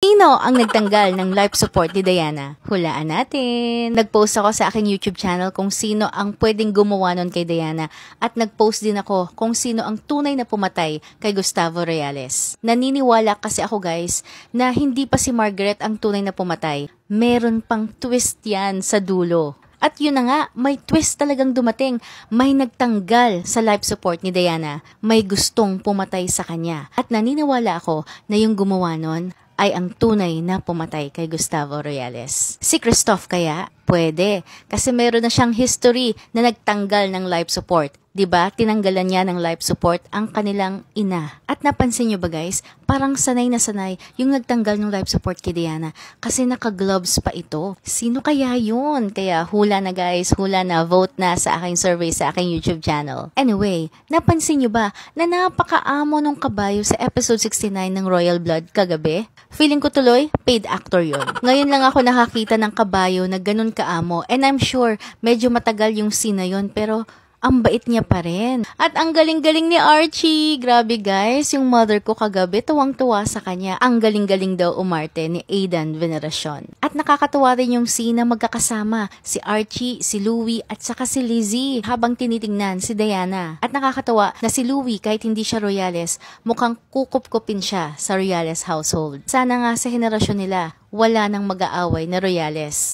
Sino ang nagtanggal ng life support ni Diana? Hulaan natin. Nag-post ako sa aking YouTube channel kung sino ang pwedeng gumawa nun kay Diana at nag-post din ako kung sino ang tunay na pumatay kay Gustavo Reales. Naniniwala kasi ako guys na hindi pa si Margaret ang tunay na pumatay. Meron pang twist yan sa dulo. At yun na nga, may twist talagang dumating. May nagtanggal sa life support ni Diana. May gustong pumatay sa kanya. At naniniwala ako na yung gumawa nun ay ang tunay na pumatay kay Gustavo Reales. Si Christoph kaya? Pwede. Kasi meron na siyang history na nagtanggal ng life support. Diba? Tinanggalan niya ng life support ang kanilang ina. At napansin nyo ba guys? Parang sanay na sanay yung nagtanggal ng life support kay Diana. Kasi naka-gloves pa ito. Sino kaya yun? Kaya hula na guys, hula na, vote na sa aking survey sa aking YouTube channel. Anyway, napansin nyo ba na napakaamo nung kabayo sa episode 69 ng Royal Blood kagabi? Feeling ko tuloy, paid actor yun. Ngayon lang ako nakakita ng kabayo na ganun kaamo. And I'm sure, medyo matagal yung scene na yun, pero ang bait niya pa rin. At ang galing-galing ni Archie. Grabe guys, yung mother ko kagabi, tuwang-tuwa sa kanya. Ang galing-galing daw umarte ni Aidan Veneracion. At nakakatuwa rin yung scene na magkakasama si Archie, si Louie, at saka si Lizzie habang tinitingnan si Diana. At nakakatuwa na si Louie, kahit hindi siya Royales, mukhang kukup-kupin siya sa Royales household. Sana nga sa henerasyon nila, wala nang mag-aaway na Royales.